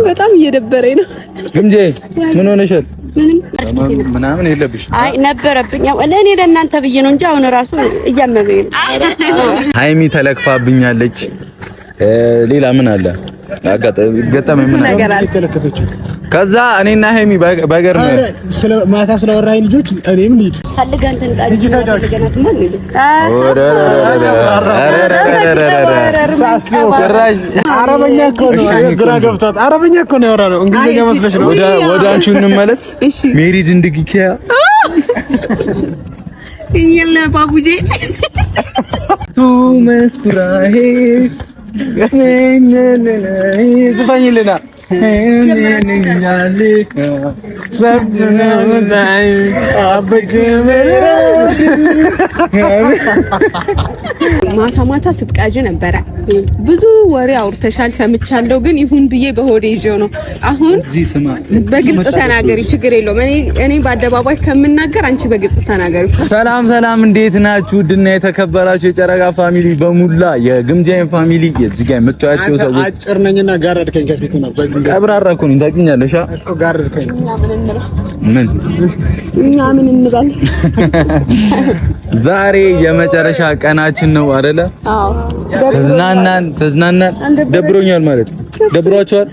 በጣም እየደበረኝ ነው። ግምጄ ምን ሆነሻል? ምናምን የለብሽ። አይ ነበረብኝ። ያው ለእኔ ለእናንተ ብዬ ነው እንጂ አሁን ራሱ እያመመኝ ነው። ሃይሚ ተለክፋብኛለች። ሌላ ምን አለ? ገጠመኝ ምን ነገር አለ? ከዛ እኔና ሃይሚ በገርም ማታ ስለወራኝ ልጆች እኔም ልሂድ ፈልገን ተንጣጣ ፈልገናት ምን ልሂድ አረበኛ እኮ ነው ግራ ገብቷት። አረበኛ እኮ ነው ያወራነው። እንግሊዘኛ መስለሽ ነው። ወደ አንቺ እንመለስ። ሜሪጅ እንድግኪያ ይየለ ባቡጄ ቱ መስኩራሄ ዝፋኝልና ማታ ስትቃዥ ነበረ። ብዙ ወሬ አውርተሻል ሰምቻለሁ፣ ግን ይሁን ብዬ በሆዴ ይዤው ነው። አሁን በግልጽ ተናገሪ፣ ችግር የለውም። እኔ በአደባባይ ከምናገር አንቺ በግልጽ ተናገሪ። ሰላም፣ እንዴት ናችሁ? ውድና የተከበራችሁ የጨረቃ ፋሚሊ በሙላ የግምጃዬን ፋሚሊ እዚህ ጋር የምታዩቸው ሰዎች አጭር ነኝና ጋረድከኝ ከፊቱ ነው። ቀብራራ እኮ ነው ታውቂኛለሽ እኮ ጋረድከኝ። እኛ ምን እንበል? ዛሬ የመጨረሻ ቀናችን ነው አይደለ? አዎ። ተዝናናን ደብሮኛል ማለት ደብሯቸዋል።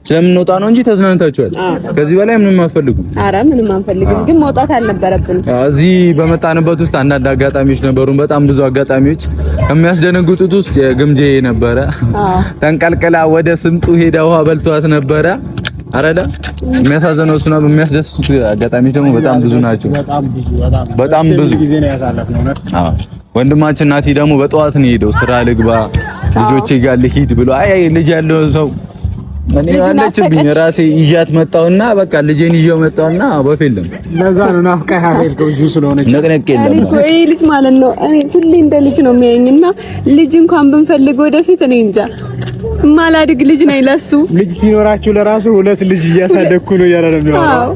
ስለምንወጣ ነው እንጂ ተዝናንታችኋል። ከዚህ በላይ ምንም አትፈልጉም? ኧረ ምንም አንፈልግም፣ ግን መውጣት አልነበረብንም። እዚህ በመጣንበት ውስጥ አንዳንድ አጋጣሚዎች ነበሩ፣ በጣም ብዙ አጋጣሚዎች። የሚያስደነግጡት ውስጥ የግምጄ ነበረ። ተንቀልቅላ ወደ ስምጡ ሄዳ ውሃ በልቷት ነበረ አይደለ? የሚያሳዝነው እሱ ነው። የሚያስደስቱት አጋጣሚዎች ደግሞ በጣም ብዙ ናቸው። በጣም ብዙ ጊዜ ነው ያሳለፍነው። አዎ ወንድማችን ናቲ ደግሞ በጠዋት ነው ሄደው ስራ ልግባ ልጆቼ ጋር ልሂድ ብሎ አይ ልጅ ያለው ሰው እኔ አለችብኝ ራሴ ይዣት መጣውና በቃ ልጄን ይዤው መጣውና በፊልም ለዛ ነው ናፍቀህ ሄድከው እዚህ ስለሆነች ነቅነቅ የለም። እኔ እኮ ይሄ ልጅ ማለት ነው እኔ ሁሌ እንደ ልጅ ነው የሚያየኝና ልጅ እንኳን ብንፈልግ ወደፊት እኔ እንጃ ማላድግ ልጅ ነኝ ለሱ። ልጅ ሲኖራችሁ ለራሱ ሁለት ልጅ እያሳደግኩ ነው ያለ ነው የሚያወራው።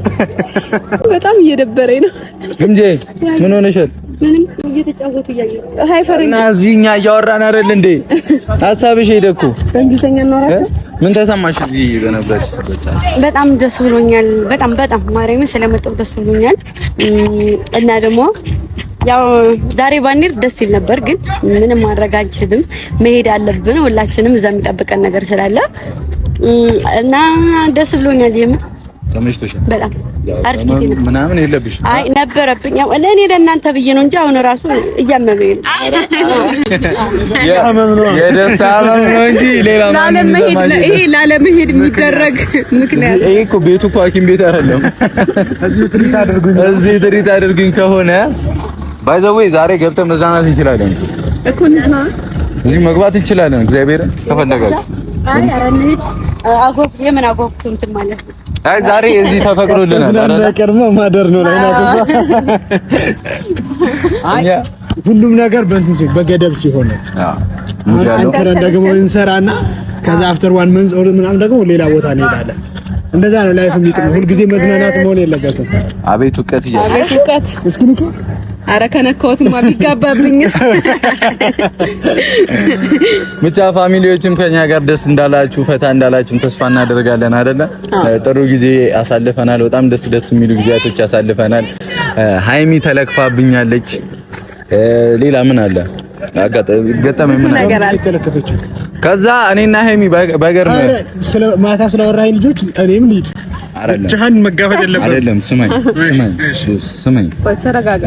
በጣም እየደበረኝ ነው። ግምጄ ምን ሆነሻል? ምንም እየተጫወቱ እያየሁ ሃይ ፈረንጅ እና እዚህኛ እያወራን አይደል እንዴ? ሀሳብሽ ሄደኩ በእንግሊዘኛ እናወራለን። ምን ተሰማሽ እዚህ በነበርሽበት ሰዓት? በጣም ደስ ብሎኛል። በጣም ማርያምን ስለመጣሁ ደስ ብሎኛል። እና ደግሞ ያው ዛሬ ባንሄድ ደስ ይል ነበር፣ ግን ምንም ማድረግ አንችልም። መሄድ አለብን። ሁላችንም እዛ የሚጠብቀን ነገር ስላለ እና ደስ ብሎኛል። የምር ተመችቶሻል? በጣም አሪፍ ጊዜ ነው። ምናምን የለብሽ? አይ ነበረብኝ። ያው ለእኔ ለእናንተ ብዬ ነው እንጂ አሁን ራሱ እያመመኝ ነው። የደስታ ህመም ነው እንጂ ሌላ ይሄ ላለመሄድ የሚደረግ ምክንያት ይሄ እኮ ቤቱ እኮ ሐኪም ቤት አይደለም። እዚህ ትሪት አድርጉኝ ከሆነ ባይዘዌ ዛሬ ገብተን መዝናናት እንችላለን እኮ እንዝና። እዚህ መግባት እንችላለን እግዚአብሔርን ከፈለጋችሁ። አይ ኧረ እንሂድ። የምን አጓጉቶ እንትን ማለት ነው። አይ ዛሬ እዚህ ተፈቅዶልናል አይደል? ቀድሞ ማደር ነው ላይናት። አይ ሁሉም ነገር በገደብ ሲሆን አንተ ደግሞ እንሰራና ከዛ አፍተር ዋን መንዝ ኦር ምናምን ደግሞ ሌላ ቦታ እንሄዳለን። እንደዛ ነው ላይፍ የሚጥመው። ሁሉ ጊዜ መዝናናት መሆን የለበትም። አቤት እውቀት አቤት እውቀት። እስኪ ንኪ አረ ከነካሁትማ ቢጋባብኝ። ብቻ ፋሚሊዎችም ከኛ ጋር ደስ እንዳላችሁ ፈታ እንዳላችሁም ተስፋ እናደርጋለን አይደለ? ጥሩ ጊዜ አሳልፈናል። በጣም ደስ የሚሉ ጊዜያቶች አሳልፈናል። ሃይሚ ተለክፋብኛለች። ሌላ ምን አለ? ገጠመኝ ምን ነገር አለ? ከዛ እኔና ሃይሚ በገርም ማታ ስለወራኝ ልጆች እኔም ልሂድ ጃሃን መጋፈጥ አይደለም። ስማኝ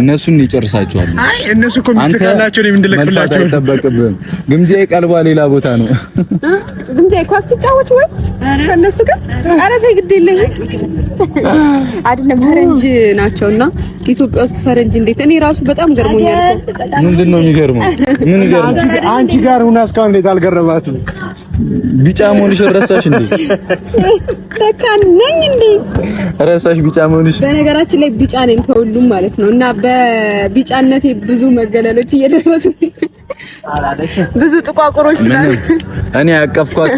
እነሱን ይጨርሳቸዋል። አይ እነሱ እኮ የሚስካላቸው ነው እንደለክላቸው አይጠበቅብህም። ግምጄ ቀልቧ ሌላ ቦታ ነው። ግምጄ ኳስ ትጫወች ወይ ከነሱ ጋር? ኧረ ተይ ግድ የለህም አይደለም። ፈረንጅ ናቸውና ኢትዮጵያ ውስጥ ፈረንጅ እንዴት እኔ ራሱ በጣም ገርሞኛል። ምንድነው የሚገርመው? ምን ገርሞኝ? አንቺ ጋር ሁና እስካሁን እንዴት አልገረማትም? ቢጫ መሆንሽ ረሳሽ እንዴ? ተካን ነኝ እንዴ? ረሳሽ ቢጫ መሆንሽ? በነገራችን ላይ ቢጫ ነኝ ከሁሉም ማለት ነው። እና በቢጫነቴ ብዙ መገለሎች እየደረሱ ብዙ ጥቋቁሮች ስላሉ እኔ ያቀፍኳት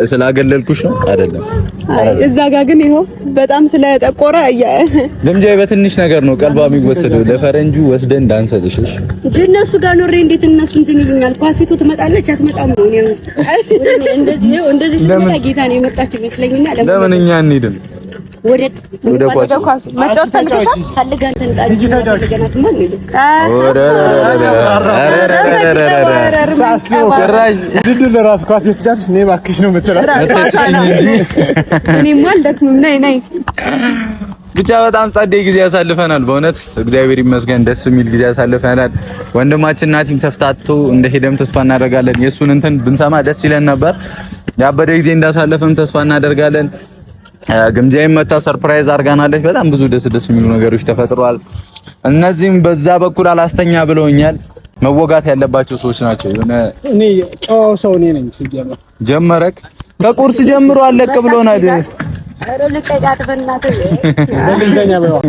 ስላገለልኩሽ ነው አይደለም። እዛ ጋር ግን ይኸው በጣም ስለጠቆረ ልምጃዬ በትንሽ ነገር ነው ቀልባ የሚወሰደው። ለፈረንጁ ወስደን እንዳንሰጥሽ እነሱ ጋር ኖሬ እንዴት እነሱ እንትን ይሉኛል። ኳሲቱ ትመጣለች አትመጣም ነው ነው እንደዚህ ሲመጣ ጌታ ነው የመጣች ይመስለኝና ለምን እኛ እንሂድም ወደ ኳስ መጫወት ፈልገን ተንጣጣ ማለት ድድል ለራስ ኳስ የትጋት ነው ባክሽ ነው መተራ እኔማ አልደክምም ነይ ብቻ በጣም ጸደይ ጊዜ ያሳልፈናል። በእውነት እግዚአብሔር ይመስገን ደስ የሚል ጊዜ ያሳልፈናል። ወንድማችን ናቲም ተፍታቶ እንደሄደም ተስፋ እናደርጋለን። የሱን እንትን ብንሰማ ደስ ይለን ነበር። ያበደ ጊዜ እንዳሳለፈም ተስፋ እናደርጋለን። ግምጃዬም መታ ሰርፕራይዝ አድርጋናለች። በጣም ብዙ ደስ የሚሉ ነገሮች ተፈጥሯል። እነዚህም በዛ በኩል አላስተኛ ብለውኛል። መወጋት ያለባቸው ሰዎች ናቸው። እኔ ጨዋው ሰው ነኝ ሲጀመር ጀመረክ ከቁርስ ጀምሮ አለቅ ብሎናል። አረ ለቀያት በእናትህ በእንግሊዘኛ በለው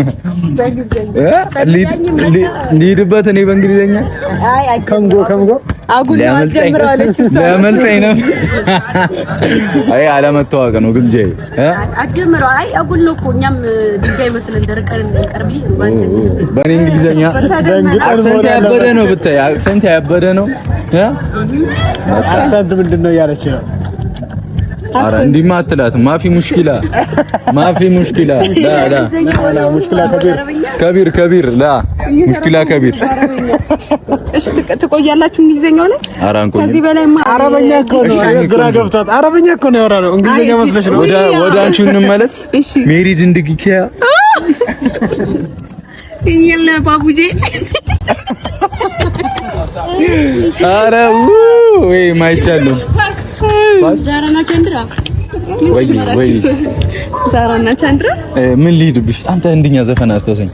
ሊድበት እኔ በእንግሊዘኛ አይ ከምጎ አጉል ጀምራለች ለመልጠኝ ነው። አይ አለመተዋወቅ ነው ግምጃዬ አጀምረው። አይ አጉል ነው እኮ እኛም ድንጋይ መስለን ደረቀን እንቀርብ በእኔ እንግሊዘኛ አክሰንት ያበደ ነው ብታይ፣ አክሰንት ያበደ ነው። አክሰንት ምንድነው እያለች ነው? አረ እንዲማ አትላት። ማፊ ሙሽኪላ ላ ሙሽኪላ ከቢር ላ ሙሽኪላ ከቢር። እሺ ትቆያላችሁ እንግሊዘኛው ላይ? ኧረ አንቆይ። ከዚህ በላይማ አረበኛ እኮ ነው ግራ ገብቷት። አረበኛ እኮ ነው ያወራነው። እንግሊዘኛ መስለሽ ነው? ወደ አንቺ እንመለስ። ሜሪጅ እንድግኪያ ይየለ ባቡጄ አረ ወይ ማይቻለው ዛራና ቸንድራ ወይ ዛራና ቸንድራ ምን ልሂድብሽ? አንተ እንድኛ ዘፈን አስተውሰኝ።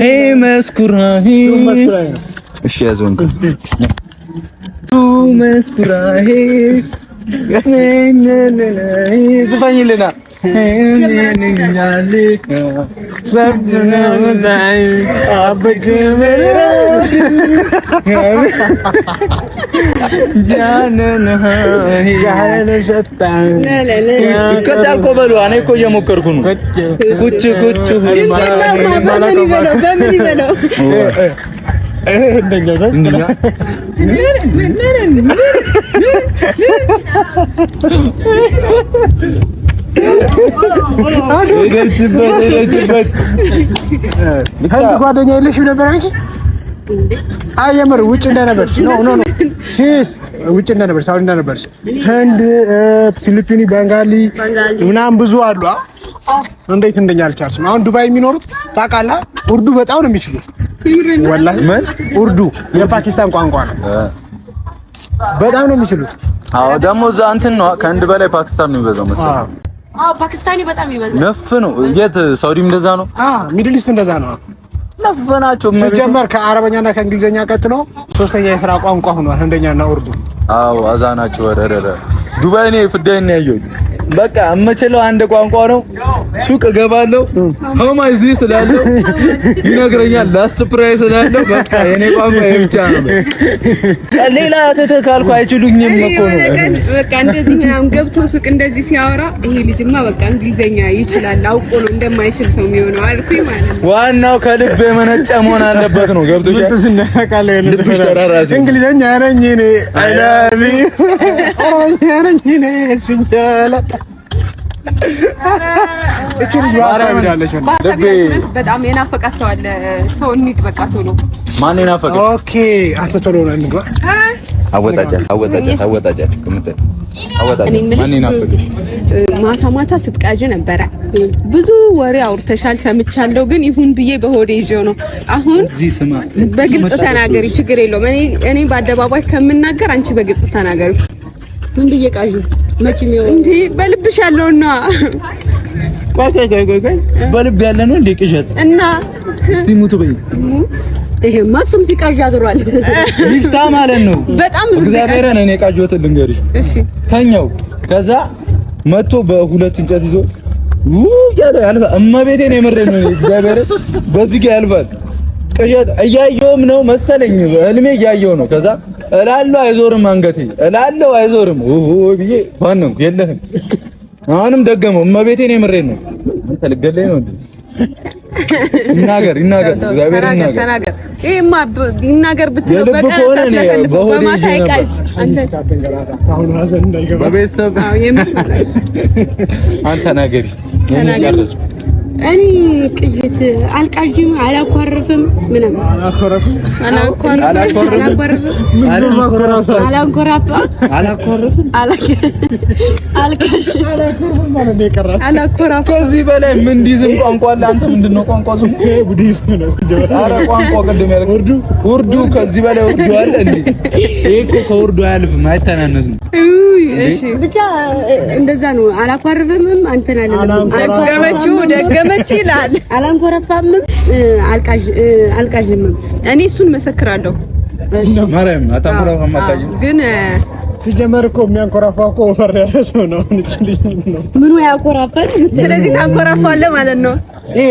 ሄ መስኩራሂ እሺ ያዘውን ቱ መስኩራሂ ዘፈኝልና ከቻልኩ በሉ። እኔ እኮ እየሞከርኩ ነው። ኩች ሄደችበት አንድ ጓደኛ የለሽም ነበር አንቺ? አይ የምር ውጭ እንደነበርሽ ኖ ሲስ ውጭ እንደነበርሽ ሳውዲ እንደነበርሽ ህንድ፣ ፊሊፒኒ፣ ቤንጋሊ ምናምን ብዙ አሉ። እንዴት እንደኛ አልቻልሽም? አሁን ዱባይ የሚኖሩት ታውቃለህ፣ ኡርዱ በጣም ነው የሚችሉት። ወላሂ ምን ኡርዱ የፓኪስታን ቋንቋ ነው፣ በጣም ነው የሚችሉት። አዎ ደግሞ እዛ እንትን ነው ከህንድ በላይ ፓኪስታን ነው የሚበዛው መሰለኝ። ፓኪስታኒ በጣም ይበዛል። ነፍ ነው። የት ሳውዲም እንደዛ ነው። ሚድል ኢስት እንደዛ ነው። ነፍ ናቸው። ሲጀመር ከአረበኛና ከእንግሊዘኛ ቀጥሎ ሶስተኛ የሥራ ቋንቋ ሆኗል ህንደኛና ኡርዱ። አዎ አዛናቸው ወረረ ዱባይ ነው ፍዳይን ያየሁት። በቃ የምችለው አንድ ቋንቋ ነው። ሱቅ እገባለሁ ሆማ እዚህ ስላለው ይነግረኛል። ላስት ፕራይስ ስላለው በቃ የኔ ቋንቋ ብቻ ነው። ሌላ ተተካልኩ አይችሉኝም እኮ ነው። በቃ እንደዚህ ምናምን ገብቶ ሱቅ እንደዚህ ሲያወራ ይሄ ልጅማ በቃ እንግሊዘኛ ይችላል አውቆ ነው እንደማይችል ሰው የሚሆነው አልኩኝ ማለት ነው። ዋናው ከልብ የመነጨ መሆን አለበት ነው። ገብቶሻል? ልብሽ ተራራሲ እንግሊዘኛ ነኝ እኔ አይላቪ አረኛ ነኝ እኔ ሲንተላ በጣም የናፈቃ ሰው አለ። ሰው እንሂድ በቃ ቶሎ። ማን የናፈቀ? ኦኬ አንተ ቶሎ ነው እንግባ። አወጣጫት ማን የናፈቀ? ማታ ስትቃዥ ነበረ። ብዙ ወሬ አውርተሻል ሰምቻለሁ፣ ግን ይሁን ብዬ በሆዴ ይዤው ነው። አሁን በግልጽ ተናገሪ፣ ችግር የለውም። እኔ በአደባባይ ከምናገር አንቺ በግልጽ ተናገሪ። ምን ብዬ ቃዥ መቼም ይኸው እንዴ በልብሽ ያለውና ቆይ በልብ ያለ ነው እንዴ ቅዠት? እና እስቲ ሙቱ በይ። ይሄማ እሱም ሲቃዥ አድሯል። ይፍታ ማለት ነው። በጣም እግዚአብሔርን እኔ ቃዥዎትን ልንገርሽ። እሺ ተኛው። ከዛ መጥቶ በሁለት እንጨት ይዞ ያለ እመቤቴን የምሬን ነው። እግዚአብሔርን በዚህ ጋር ያልፋል። ቅዠት እያየሁም ነው መሰለኝ ህልሜ እያየሁ ነው። ከዛ እላለሁ አይዞርም አንገቴ እላለሁ አይዞርም ብዬ ባንም የለህም። አሁንም ደገመው እመቤቴን የምሬን ነው። አንተ ልገለኝ ነው እንዴ? ይናገር እግዚአብሔር ይናገር። ይሄማ ይናገር ብትለው በቃ በማታ አይቃዥ አንተ አሁን ሀዘን እንዳይገባ በቤተሰብ አንተ ናገሪ እኔ ቅዥት አልቃዥም አላኳርፍም ምንም አላኳርፍም ከዚህ በላይ ምን ዲዝም ቋንቋ አለ? አንተ ምንድነው ቋንቋ ስሙ? ቡዲዝም ነው። ኧረ ቋንቋ ቅድም ያልኩህ ኡርዱ ከዚህ በላይ ኡርዱ አለ እንዴ? ይሄ እኮ ከኡርዱ አያልፍም አይተናነስም። እሺ ብቻ እንደዛ ነው። አላኳርፍምም አንተን አለለም ደገመች ይላል። አላንኮረፋምም አልቃዥምም። እኔ እሱን መሰክራለሁ። ማርያም አታንኮራፋም አታቂ ግን ሲጀመር እኮ የሚያንኮራፋው እኮ ወፈር ያለ ሰው ነው። ምኑ ያኮራፋል? ስለዚህ ታንኮራፋለህ ማለት ነው። ይሄ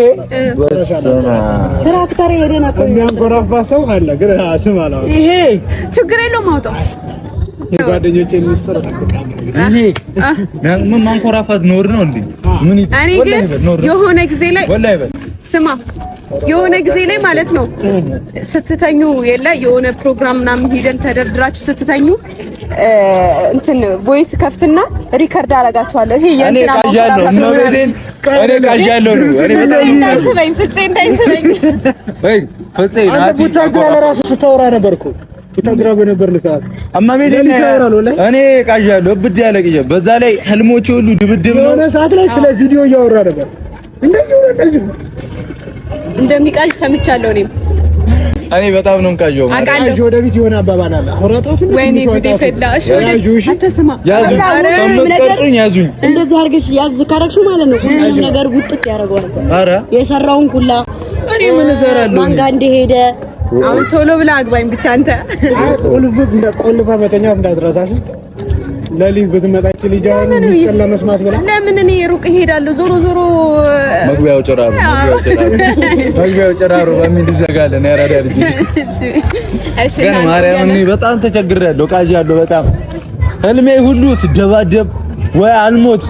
ትራክተር ሄደና እኮ የሚያንኮራፋ ሰው አለ። ግን ስም አላው ይሄ ችግር የለውም አውጣው። የጓደኞቼን ሚስጥር ተጠቃሚ ይሄ ምን ማንኮራፋት ኖር ነው እንዴ? ምን እኔ ግን የሆነ ጊዜ ላይ ወላሂ በል ስማ የሆነ ጊዜ ላይ ማለት ነው ስትተኙ የሆነ ፕሮግራም ምናምን ሄደን ተደርድራችሁ ስትተኙ እንትን ቮይስ ከፍትና ሪከርድ አደርጋችኋለሁ። ይሄ የእንትና ቃዣለሁ ነው እኔ ቃዣለሁ ነው እኔ በጣም እንዳይስበኝ ፍፄ እንዳይስበኝ ወይ ፍፄ ናቲ ለራሱ ስታወራ ነበርኩ ተግራ በነበር ለሰዓት አማሜ እኔ ቃዣለሁ እብድ ያለ ቅዠ በዛ ላይ ህልሞቼ ሁሉ ድብድብ ነው። የሆነ ሰዓት ላይ ስለ ቪዲዮ እያወራ ነበር እንደሚቃዥ ሰምቻለሁ። እኔ በጣም ነው ቃዣው አቃዥ ወደፊት የሆነ አባባል አለ አውራጣቱ ወይኔ ጉዴ ፈላ። እሺ አትስማ ያዙኝ ተመጣጣኝ ያዙኝ እንደዚህ አድርገሽ ያዝ ካረግሽ ማለት ነው ሁሉ ነገር ውጥት ያደርገዋል። ኧረ የሰራውን ሁላ እኔ ምን እሰራለሁ? ማን ጋር እንደሄደ አሁን ቶሎ ብላ አግባኝ ብቻ አንተ ቆልፋ መተኛት እንዳትረሳሽ። ለሊት ብትመጣች ልጅ አሁን ሚስጥር ለመስማት ብላ ለምን እኔ ሩቅ እሄዳለሁ? ዞሮ መግቢያው ጭራሮ በሚል ይዘጋለን። ያራዳ ልጅ ግን ማርያም እኔ በጣም ተቸግሬያለሁ። ቃዣለሁ በጣም ህልሜ ሁሉ ሲደባደብ ወይ አልሞት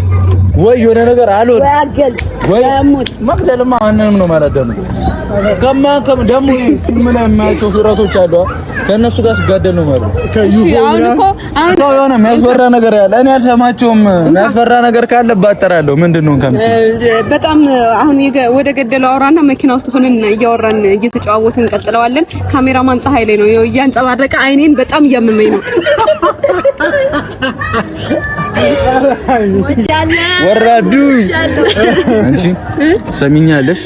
ወይ የሆነ ነገር አልወድ ወይ አልሞት መቅደልማ ማንንም ነው ማለት ደግሞ ደግሞ ምን የማያቸው ሱረቶች አሉ ከነሱ ጋር ሲጋደል ነው ማለት አሁን እኮ የሆነ የሚያስፈራ ነገር ያለ እኔ አልሰማቸውም። የሚያስፈራ ነገር ካለ ባጠራለሁ። ምንድነው ከምት በጣም አሁን ወደ ገደለው አውራና መኪና ውስጥ ሆነን እያወራን እየተጫዋወትን እንቀጥለዋለን። ካሜራማን ፀሐይ ላይ ነው እያንጸባረቀ አይኔን በጣም እያመመኝ ነው። ወራዱ አንቺ ሰሚኛለሽ?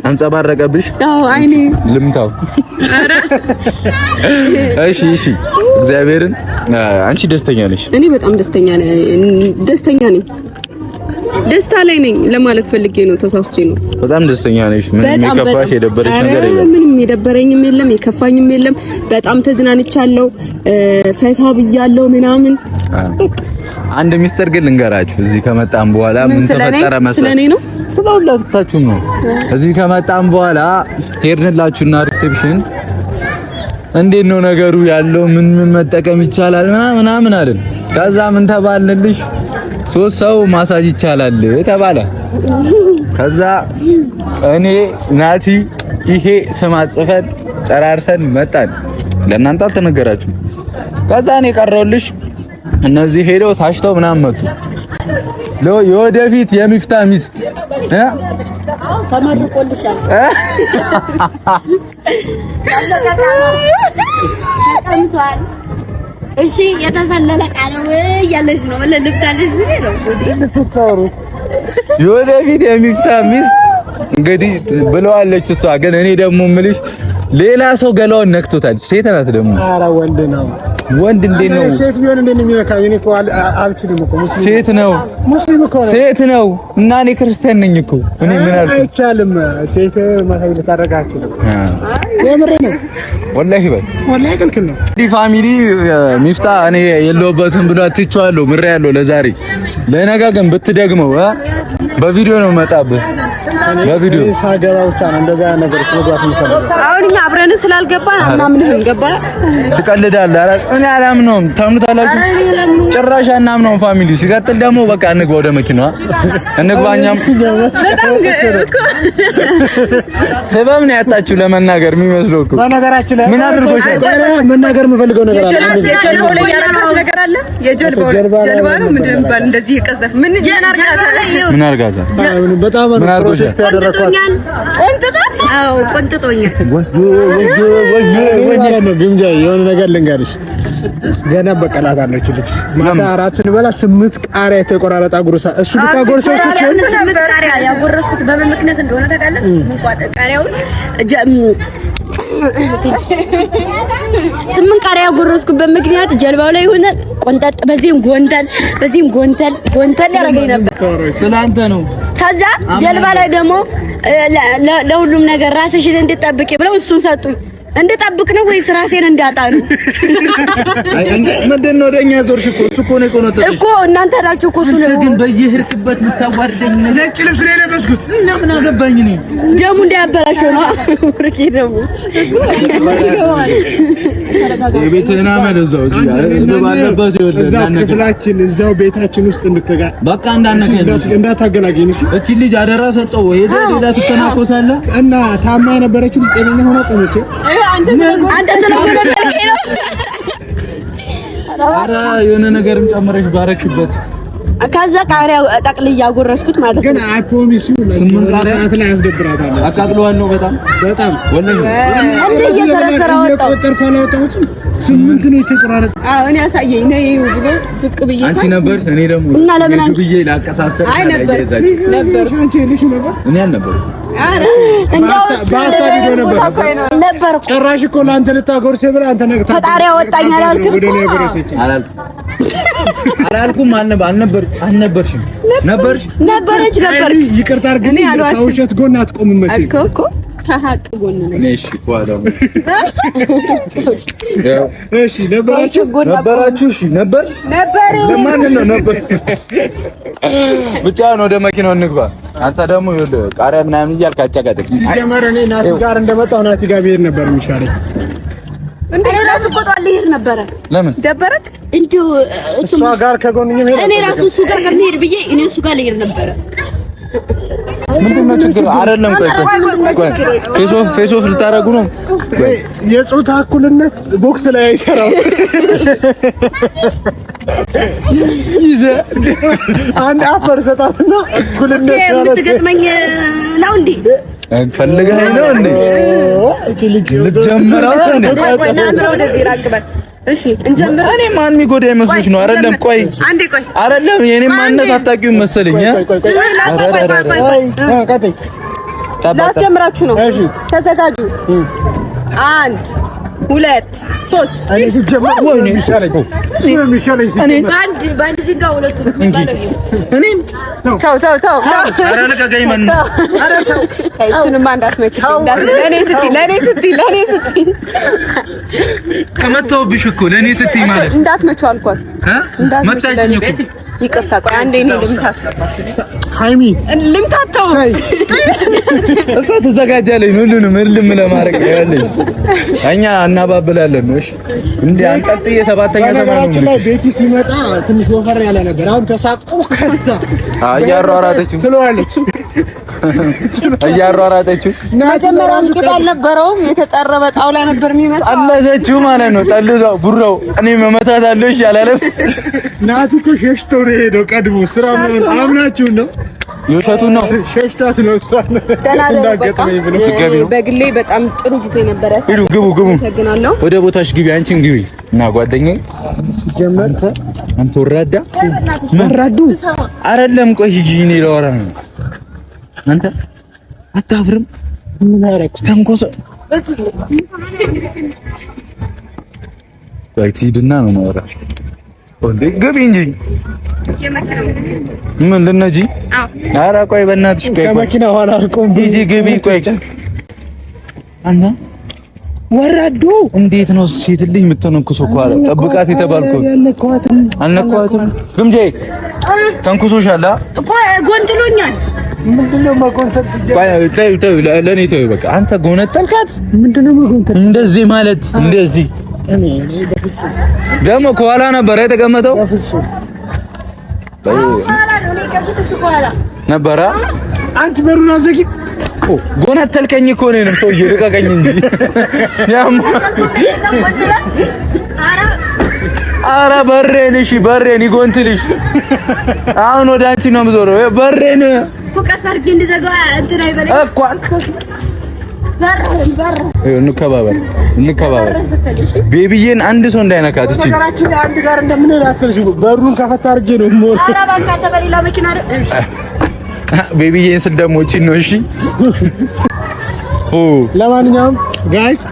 አንጸባረቀብሽ? አዎ አይኔ ልምታው። እሺ እግዚአብሔርን አንቺ ደስተኛ ነሽ? እኔ በጣም ደስተኛ ነኝ። ደስታ ላይ ነኝ ለማለት ፈልጌ ነው። ተሳስቼ ነው። በጣም ደስተኛ ነሽ? ምንም የከፋሽ የደበረሽ ነገር የለም? ምንም የደበረኝም የለም የከፋኝም የለም። በጣም ተዝናንቻለሁ፣ ፈታ ብያለሁ ምናምን። አንድ ሚስጥር ግን ልንገራችሁ። እዚህ ከመጣን በኋላ ምን ተፈጠረ መሰለኝ? ስለኔ ነው ስለሁላችሁም ነው። እዚህ ከመጣን በኋላ ሄድንላችሁና ሪሴፕሽን እንዴት ነው ነገሩ ያለው ምን መጠቀም ይቻላል ምናምን አይደል? ከዛ ምን ተባልንልሽ? 3 ሰው ማሳጅ ይቻላል ተባለ። ከዛ እኔ ናቲ ይሄ ስም አጽፈን ጨራርሰን መጣን። ለእናንተ አልተነገራችሁም። ከዛ እኔ ቀረውልሽ እነዚህ ሄደው ታሽተው ምናምን መጡ። የወደፊት የሚፍታ ሚስት ተመርቆልሻል። እሺ የተሰለለ ቃል ያለሽ ነው ለልብታለሽ ነው የወደፊት የሚፍታ ሚስት እንግዲህ ብለዋለች እሷ። ግን እኔ ደግሞ የምልሽ ሌላ ሰው ገላውን ነክቶታል። ሴት ናት ደግሞ። ኧረ ወንድ ነው። ወንድ እንዴት ነው? ሴት ቢሆን እንዴት ነው የሚነካኝ? እኔ እኮ አልችልም እኮ ሙስሊም ሴት ነው። ሙስሊም እኮ ነው። ሴት ነው እና እኔ ክርስቲያን ነኝ እኮ። እኔ ምን አልኩ? አይቻልም። ሴት ማሳጅ ልታደርጋችሁ ነው። የምሬ ነው። ወላሂ በል ወላሂ ክልክል ነው። ዲ ፋሚሊ ሚፍታ እኔ የለውበትም ብሎ አትቻለሁ። ምሬ ያለው ለዛሬ ለነገ ግን ብትደግመው በቪዲዮ ነው መጣብህ። በቪዲዮ ሳገባ ብቻ ነው እንደዛ ነገር ስለጓት የሚፈልገው። አሁን እኛ አብረን ስላልገባን አናምንህም። ገባ ትቀልዳለህ። ኧረ እኔ አላምነውም። ታምኑታላችሁ? ጭራሽ አናምነውም። ፋሚሊ ሲቀጥል ደግሞ በቃ እንግባ ወደ መኪናዋ እንግባ። እኛም በጣም ሰበብ ነው ያጣችሁ ለመናገር የሚመስለው እኮ በነገራችን ላይ ምን አድርጎሽ መናገር የምፈልገው ነገር አለ። የጀልባው ላይ ያረካት ነገር አለ። የጀልባው ጀልባ ነው ምንድን ነው እንደዚህ የቀዘፍ ምን አርጋታ በጣም ምን አርጎሽ ቆንጥጦኛል። አዎ ቆንጥጦኛል። ግምጃ የሆነ ነገር ልንገርሽ፣ ገና በቀላት አለች ልጅ ማታ አራት ስንበላ 8 ቃሪያ የተቆራረጠ ጉርሳ እሱ ልታጎርሰው ስትል 8 ቃሪያ ያጎረስኩት በምን ምክንያት እንደሆነ ታውቃለህ? ቃሪያውን 8 ቃሪያ ያጎረስኩበት ምክንያት ጀልባው ላይ ሆነ ቆንጠጥ፣ በዚህም ጎንተል ያደርገኝ ነበር። ስላንተ ነው። ከዛ ጀልባ ላይ ደግሞ ለሁሉም ነገር ራስሽን እንድትጠብቂ ብለው እሱን ሰጡኝ። እንድጠብቅ ነው ወይስ ራሴን እንዳጣ ነው? ምንድን ነው ወደኛ ዞርሽ እኮ እሱ እኮ ነው የቆነጠጠሽ እኮ እናንተ ናችሁ እኮ እሱ ነው። ግን በየሄድክበት የምታዋርደኝ ነጭ ልብስ ላይ ለበስኩት እና ምን አገባኝ እኔ ደሙ እንዳያበላሸው ነው። ወርቂ ደሙ የቤትና መለዛው እዚህ ባለበት ይወደና ክፍላችን እዛው ቤታችን ውስጥ እንድትጋ በቃ እንዳታገላገኝ እሺ። እቺ ልጅ አደራ ሰጠው ሄደ ሌላ ትተናኮሳለህ እና ታማ የነበረችው ጤነኛ ሆና ቆመች። አንተ ስለጎደልከኝ ነው። ኧረ የሆነ ነገርም ጨምረሽ ባረክሽበት። ከዛ ቃሪያ ጠቅልዬ ያጎረስኩት ማለት ነው። ግን አይ ፕሮሚስ ዩ ለሰዓት ላይ ያስደብራታል። አቃጥለዋለሁ በጣም ወለኝ እንዴ እየሰረሰረ ወጣው ወጣው 8 ነው የተቆራረጠ። አዎ እኔ ያሳየኝ ነው ብሎ ዝቅ ብዬ አንቺ ነበር እኔ ደግሞ እና ለምን አንቺ ብዬ ላቀሳሰር አይ ነበር አንቺ ልሽ ነበር እኔ አልነበር። አረ እንደው በሐሳብ ሄዶ ነበር ጭራሽ እኮ ለአንተ ልታጎርስ ብለህ አንተ ነግታ ፈጣሪ ያወጣኝ አላልክም? ወደ ላይ ጎረሰች አላልኩም አልነበርሽም ነበረች ይቅርታ አድርግልኝ። ከውሸት ጎን አትቆምም መቼም እኮ ከሀቅ ጎን ነው። እሺ ቋዳው እሺ ነበራችሁ እሺ ነበር ለማን ነው ነበር ብቻ ነው። ወደ መኪናው እንግባ። አንተ ደግሞ ይኸውልህ ቃሪያ ምናምን እያልክ አጨቃጨቅ። ጀመረ እኔ ናቲ ጋር እንደመጣሁ ናቲ ጋር ብሄድ ነበር የሚሻለኝ። እኔ ራሱ ቆጣል ልሄድ ነበረ። ለምን ደበረክ? እንዴው እሱ ጋር ከጎንኝ ሄደ። እኔ ራሱ እሱ ጋር ከመሄድ ብዬ እኔ እሱ ጋር ልሄድ ነበረ። ምንድነው ችግር? አይደለም ቆይ ፌስ ኦፍ ልታረጉ ነው? የጾታ እኩልነት ቦክስ ላይ አይሰራም። ይዘ አንድ አፈር ሰጣትና እኩልነት የምትገጥመኝ ነው እንዴ? ፈልገህ ነው እንዴ? ልጀምረው ነው። ቆይ ና ወደዚህ ራቅ በል። እሺ እንጀምር። እኔ ማን የሚጎዳ ይመስልሽ ነው? አይደለም ቆይ አይደለም የኔ ማንነት አታውቂውም መሰለኝ። ላስጀምራችሁ ነው። ተዘጋጁ። 1 2 3 እኔ ሲጀምር ወይ ነው የሚሻለኝ እኔ ባንድ ድንጋይ ሁለቱም እኔም ተው ኧረ ልቀቀኝ ማን ነው? ኧረ ተው እሱንማ እንዳትመጪ ለኔ ስትይ ከመታሁብሽ እኮ ለኔ ስትይ ማለት እንዳትመጪው አልኳት። መታኝ እኮ ይቅርታ ቆይ አንዴ እኔ ልምታት ሃይሚ ልምታተው እሷ ተዘጋጃለች ሁሉንም እልም ለማድረግ ያለኝ እኛ እናባብላለን ነው። እሺ እንዴ አንቀጥዬ ሰባተኛ ዘመን ነው ቤቲ ሲመጣ ትንሽ ወፈር ያለ ነበር። አሁን ተሳቆ ከዛ እያሯሯጠችው ስለዋለች እያሯሯጠችው መጀመሪያ ቂጥ አልነበረውም የተጠረበ ጣውላ ነበር የሚመስለው። ጠለዘችው ማለት ነው። ጠልዛው ቡራው እኔ መመታት አለው ይሻላል። ናቲ እኮ ሸሽቶ ነው የሄደው። ቀድሞ ስራ ምን አምናችሁ ነው? የውሸቱን ነው ሸሽታት ነው እሷ እንዳገጠመኝ ብሎ ትገቢ ነው። በግሌ በጣም ጥሩ ጊዜ ነበር። ሂዱ ግቡ ወደ ቦታሽ ግቢ። አንቺም ግቢ እና ጓደኛዬ ሲጀመር አንተ ወራዳ መራዱ አይደለም። ቆይ ሂጂ እኔ ላወራ ነው። አንተ አታፍርም? ምን አደረኩ? ተንኮሰ ቆይ ትሂድና ነው ማወራ እንዴ? ግቢ እንጂ ምንድን ነው እንጂ? ኧረ ቆይ በእናትሽ ቆይ ከመኪና ኋላ አልቆም ሂጂ ግቢ። ቆይ አንተ ወራዶ እንዴት ነው ሴት ልጅ የምትነኩሰው? እኮ አለ ጠብቃት የተባልኩት አልነኳትም። ግምጄ ተንኩሶሻል። ጎንጥሎኛል። ምንድነው መጎንተል ተይው ለኔ ተይው በቃ አንተ ጎነጠልካት ምንድነው መጎንተል እንደዚህ ማለት እንደዚህ እኔ በፍጹም ደግሞ ከኋላ ነበር የተቀመጠው ነበረ አንተ በሩን አዘጊ ጎነጠልከኝ እኮ ነኝ ሰውዬ ልቀቀኝ እንጂ ያማ አረ በሬን ይጎንትልሽ አሁን ወደ አንቺ ነው የምዞረው በሬን ፎከስ አድርጌ እንደዘጋ እንትን አይበለኝ እኮ እንከባበር ቤቢዬን አንድ ሰው እንዳይነካት እቺ ነገራችን አንድ ጋር እንደምንሄድ አትልሽ በሩን ከፈታ አድርጌ ነው ሞር አረ ባንካ ተበሌላ መኪና አይደል ቤቢዬን ስል ደግሞ እቺ ነው እሺ ለማንኛውም ጋይስ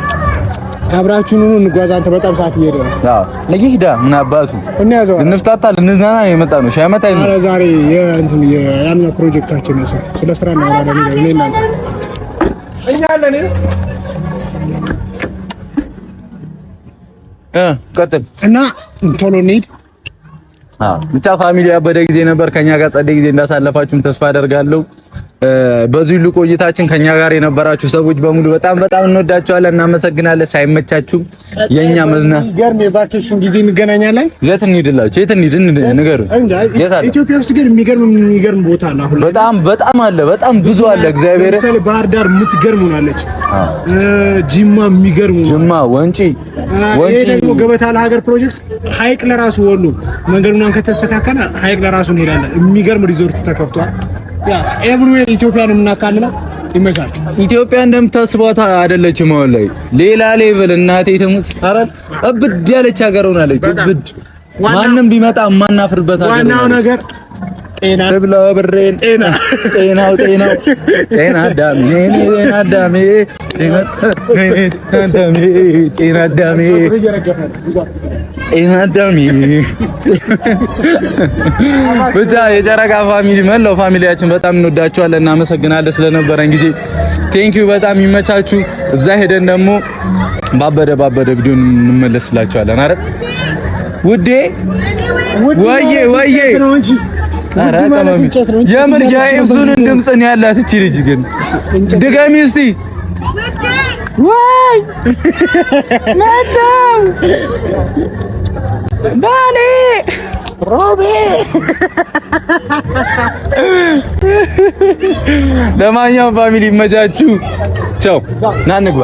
አብራችሁን ነው እንጓዝ አንተ በጣም ሰዓት እየሄደ ነው አዎ ለጊዳ ምን አባቱ እንያዘው እንፍታታ ልንዝናና ነው የመጣ ነው ሻመታ ነው አረ ዛሬ የእንትን የያና ፕሮጀክታችን ነው ስለ ስራ ነው ያወራነው እኔና እኛ አለን ቀጥል እና ቶሎ እንሂድ ብቻ ፋሚሊ ያበደ ጊዜ ነበር ከኛ ጋር ጸደ ጊዜ እንዳሳለፋችሁም ተስፋ አደርጋለሁ በዚህ ሁሉ ቆይታችን ከኛ ጋር የነበራችሁ ሰዎች በሙሉ በጣም እንወዳችኋለን እናመሰግናለን ሳይመቻችሁ የኛ መዝና ገርሜ ቫኬሽን ጊዜ እንገናኛለን የት እንሂድላችሁ የት እንሂድ ንገሩ ኢትዮጵያ ውስጥ ግን የሚገርም ቦታ አለ አሁን በጣም አለ በጣም ብዙ አለ እግዚአብሔር ለምሳሌ ባህር ዳር የምትገርም ሆናለች ጂማ የሚገርም ጂማ ወንጪ ደግሞ ገበታ ለሀገር ፕሮጀክት ሀይቅ ለራሱ ወሎ መንገዱን ከተስተካከለ ሀይቅ ለራሱ እንሄዳለን የሚገርም ሪዞርት ተከፍቷል ያ ኤቭሪዌር ኢትዮጵያን እናካልለው ይመቻች ኢትዮጵያ እንደምታስቧት አይደለችም አሁን ላይ ሌላ ሌቭል እናቴ ተሙት አረ እብድ ያለች ሀገር ሆናለች እብድ ማንንም ቢመጣ ማናፍርበት ሀገር ዋናው ነገር ጤና ተብላ ብሬን ጤና ዳሜ ብቻ የጨረቃ ፋሚሊ መላው ፋሚሊያችን በጣም እንወዳችኋለን እናመሰግናለን ስለነበረን ጊዜ ቴንኪው በጣም ይመቻችሁ እዛ ሄደን ደግሞ ባበደ ቪዲዮ እንመለስላችኋለን አይደል ውዴ ወዬ አረ ተማሚ የምን የኤፍሱን ድምጽ ነው ያላት እቺ ልጅ ግን ድጋሚ እስቲ ወይ መጣው ባሌ ሮቤ ለማንኛውም ፋሚሊ ይመቻችሁ ቻው ና እንግባ